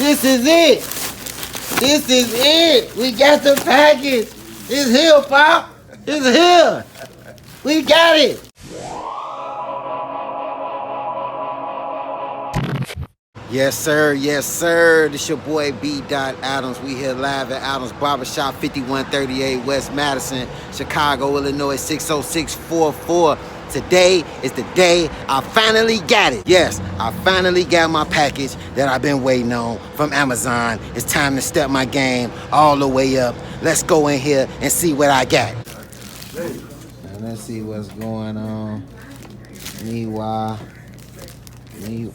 This is it. This is it. We got the package. It's here, Pop. It's here. We got it. Yes, sir. Yes, sir. This your boy B. Adams. We here live at Adams Barbershop, 5138 West Madison, Chicago, Illinois, 60644. Today is the day I finally got it. Yes, I finally got my package that I've been waiting on from Amazon. It's time to step my game all the way up. Let's go in here and see what I got. Now let's see what's going on. Meanwhile, oh man,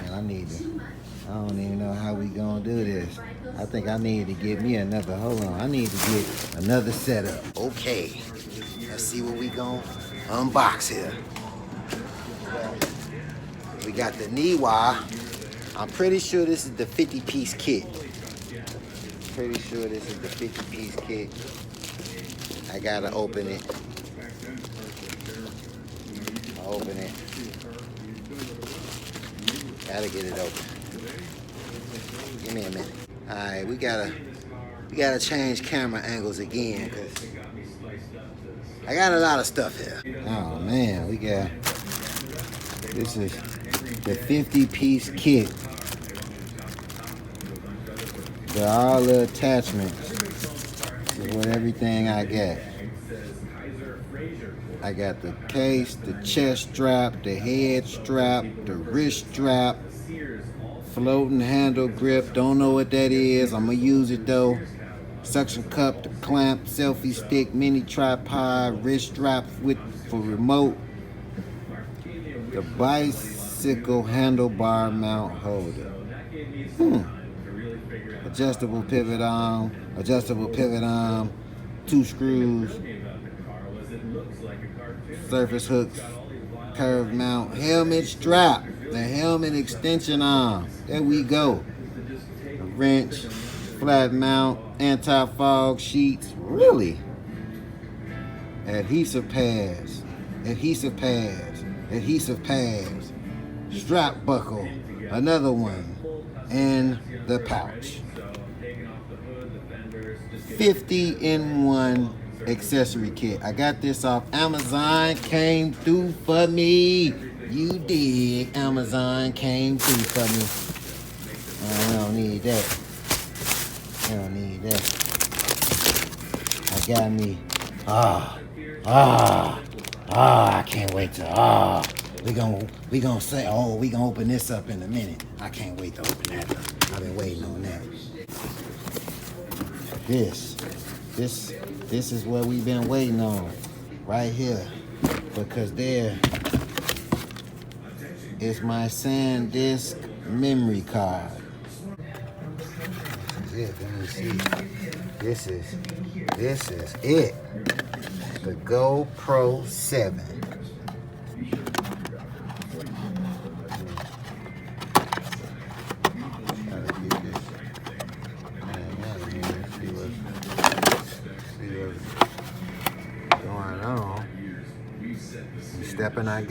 I don't even know how we gonna do this. I think I need to get me another, hold on, I need to get another setup. Okay, let's see what we gonna unbox here. We got the Niwa. I'm pretty sure this is the 50-piece kit. Pretty sure this is the 50-piece kit. I gotta open it. I'll open it. Gotta get it open. Give me a minute. All right, we gotta change camera angles again because I got a lot of stuff here. Oh man, this is the 50-piece kit. There are all the attachments. This is what everything I got. I got the case, the chest strap, the head strap, the wrist strap, floating handle grip. Don't know what that is. I'm gonna use it though. Suction cup, the clamp, selfie stick, mini tripod, wrist strap for remote. The bicycle handlebar mount holder. Adjustable pivot arm, 2 screws. Surface hooks, curved mount, helmet strap, the helmet extension arm. There we go. A wrench, flat mount, anti-fog sheets. Really? Adhesive pads, strap buckle, another one, and the pouch. 50-in-1 accessory kit. I got this off Amazon, came through for me. You dig? Amazon came through for me. I don't need that. I got me. I can't wait to. We gonna say. We gonna open this up in a minute. I can't wait to open that up. I've been waiting on that. This is what we've been waiting on right here, because there is my SanDisk memory card. Let me see. This is it. The GoPro 7. Stepping our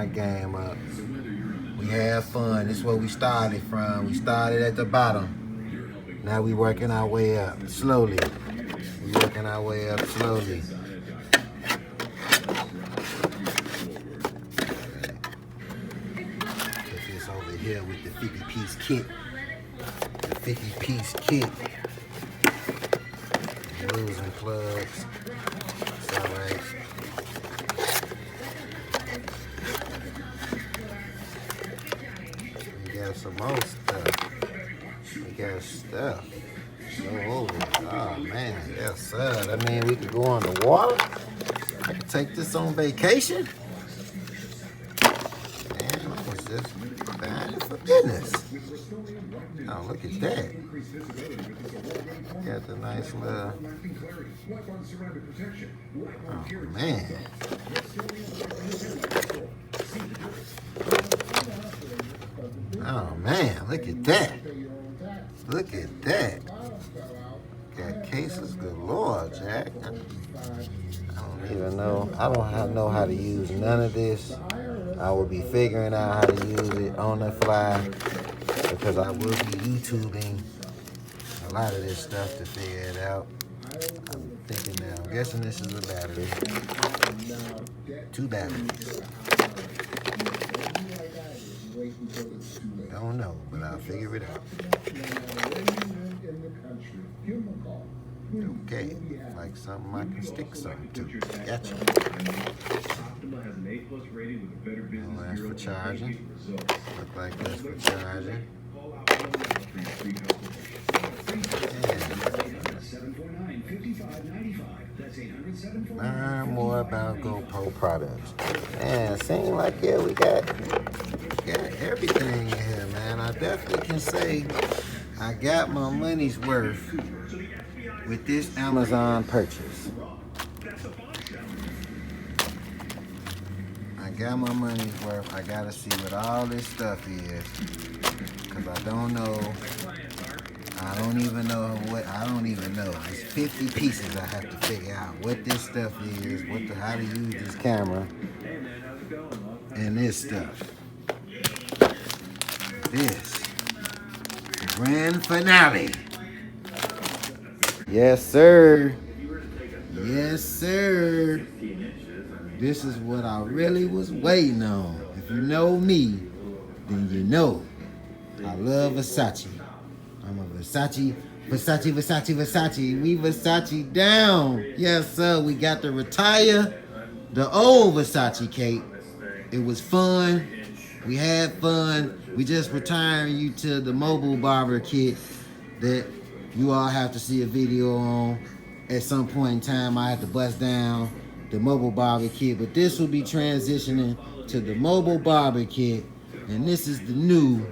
game up. We have fun. This is where we started from. We started at the bottom. Now we working our way up slowly. Put this over here with the 50-piece kit. Screws and plugs. It's all right. Some more stuff. Go over it. Oh man, yes sir. That means we could go on the water. I could take this on vacation. Man, I was just bad for business. Oh, look at that. Got the nice little. Oh man. Oh man, look at that. Got cases galore, Jack. I don't even know. I don't know how to use none of this. I will be figuring out how to use it on the fly because I will be YouTubing a lot of this stuff to figure it out. I'm thinking now, I'm guessing this is a battery. 2 batteries. Don't know, but I'll figure it out. Okay, like something I can stick something to. Gotcha. Oh, that's for charging. Look like that's for charging. Learn more about GoPro products. Man, seems like, yeah, we got everything in here, man. I definitely can say I got my money's worth with this Amazon purchase. I got my money's worth. I gotta see what all this stuff is, because I don't know. I don't even know what, I don't even know. It's 50 pieces I have to figure out what this stuff is, how to use this camera, and this stuff. This, the grand finale. Yes, sir. Yes, sir. This is what I really was waiting on. If you know me, then you know I love Versace. I'm a Versace. We Versace down. Yes, sir. We got to retire the old Versace cape. It was fun. We had fun. We just retiring you to the mobile barber kit that you all have to see a video on. At some point in time, I have to bust down the mobile barber kit, but this will be transitioning to the mobile barber kit, and this is the new.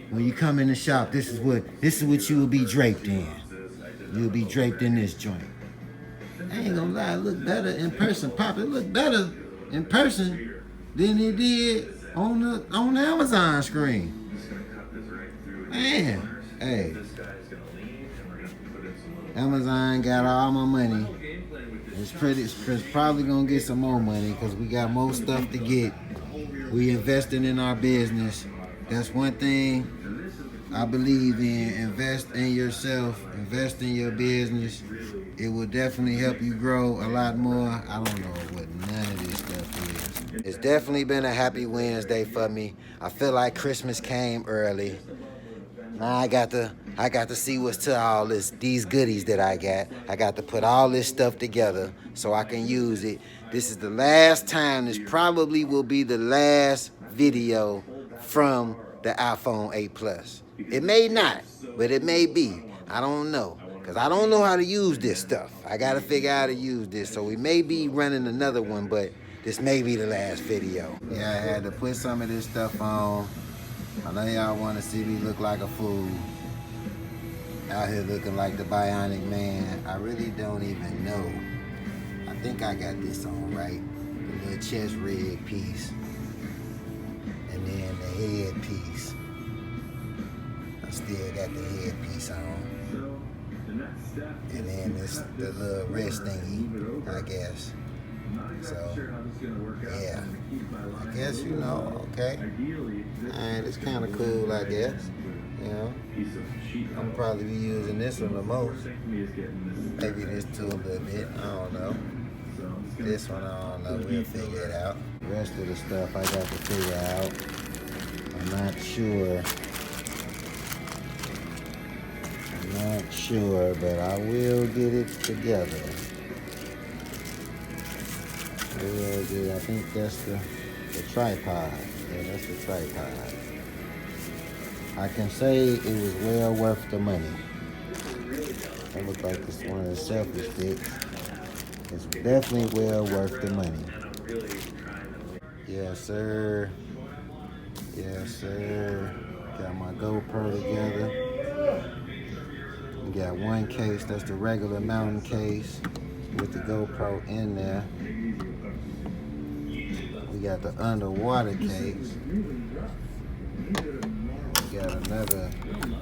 When you come in the shop, this is what you will be draped in. You'll be draped in this joint. I ain't gonna lie, it look better in person. Pop, it look better in person than it did on the Amazon screen. Man, hey. Amazon got all my money. It's probably gonna get some more money because we got more stuff to get. We investing in our business. That's one thing I believe in. Invest in yourself. Invest in your business. It will definitely help you grow a lot more. I don't know what none of this stuff is. It's definitely been a happy Wednesday for me. I feel like Christmas came early. Now I got to see what's to all these goodies that I got. I got to put all this stuff together so I can use it. This is the last time. This probably will be the last video from the iPhone 8 Plus. It may not, but it may be. I don't know, because I don't know how to use this stuff. I got to figure out how to use this. So we may be running another one, but this may be the last video. Yeah, I had to put some of this stuff on. I know y'all want to see me look like a fool. Out here looking like the Bionic Man. I really don't even know. I think I got this on right. The little chest rig piece. And then the head piece. I still got the head piece on. And then the little wrist thingy, I guess. So, yeah. I guess, you know, okay. Alright, it's kind of cool, I guess. You know, I'm probably be using this one the most. Maybe this too a little bit. I don't know. This one, I don't know. We'll figure it out. The rest of the stuff I got to figure out. I'm not sure, but I will get it together. I think that's the tripod. Yeah, that's the tripod. I can say it was well worth the money. It looks like it's one of the selfie sticks. It's definitely well worth the money. Yes, sir. Yes, sir. Got my GoPro together. We got one case, that's the regular mountain case with the GoPro in there. We got the underwater case. We got another,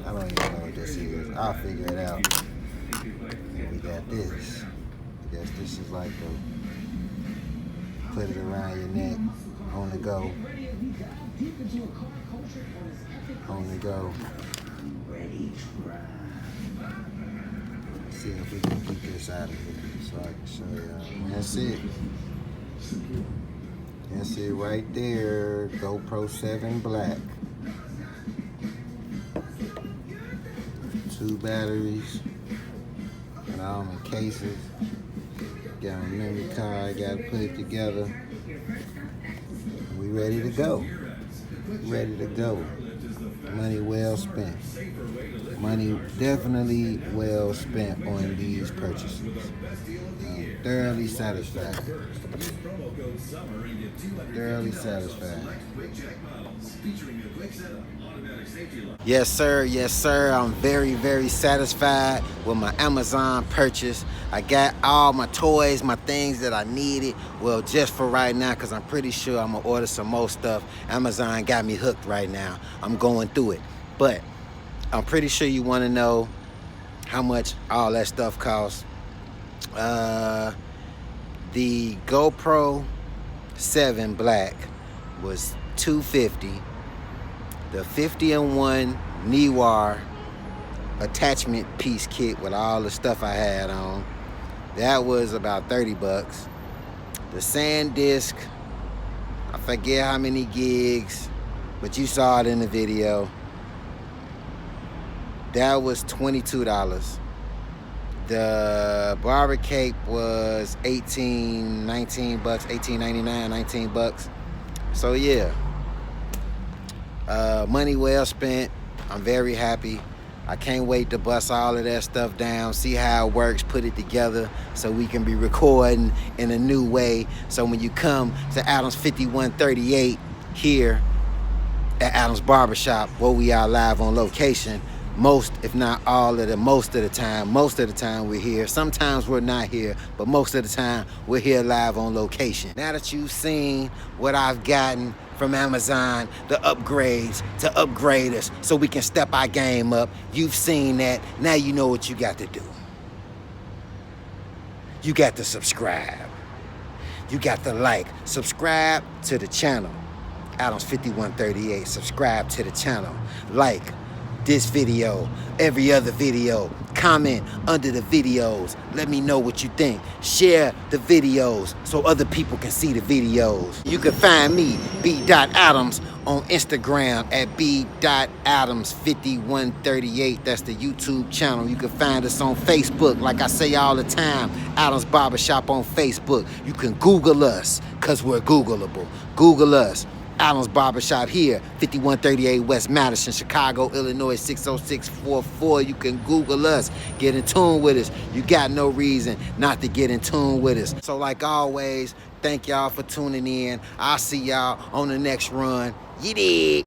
I don't even know what this is. I'll figure it out. And we got this. I guess this is like the Put it around your neck. On the go. On the go. See if we can get this out of here so I can show y'all. That's it. That's it right there. GoPro 7 Black. 2 batteries. And all my cases. Got my memory card. Got to put it together. We ready to go. Ready to go. Money well spent. Money definitely well spent on these purchases. I'm thoroughly satisfied. Thoroughly satisfied. Yes, sir. Yes, sir. I'm very, very satisfied with my Amazon purchase. I got all my toys, my things that I needed. Well, just for right now, because I'm pretty sure I'm going to order some more stuff. Amazon got me hooked right now. I'm going through it. But I'm pretty sure you want to know how much all that stuff costs. The GoPro 7 Black was $250. The 50-in-1 Neewer attachment piece kit with all the stuff I had on, that was about 30 bucks. The SanDisk, I forget how many gigs, but you saw it in the video. That was $22. The barber cape was $19 bucks, $18.99, 19 bucks. So yeah, money well spent. I'm very happy. I can't wait to bust all of that stuff down, see how it works, put it together so we can be recording in a new way. So when you come to Adams 5138 here at Adams Barbershop, where we are live on location, most, if not all of the, most of the time we're here. Sometimes we're not here, but most of the time we're here live on location. Now that you've seen what I've gotten from Amazon, the upgrades to upgrade us so we can step our game up, you've seen that. Now you know what you got to do. You got to subscribe. You got to like. Subscribe to the channel. Adams 5138. Subscribe to the channel. Like this video, every other video. Comment under the videos. Let me know what you think. Share the videos so other people can see the videos. You can find me, B.Adams, on Instagram at B.Adams5138. That's the YouTube channel. You can find us on Facebook, like I say all the time, Adams Barbershop on Facebook. You can Google us, because we're Googleable. Google us. Adams Barbershop here, 5138 West Madison, Chicago, Illinois, 60644. You can Google us. Get in tune with us. You got no reason not to get in tune with us. So like always, thank y'all for tuning in. I'll see y'all on the next run. You dig?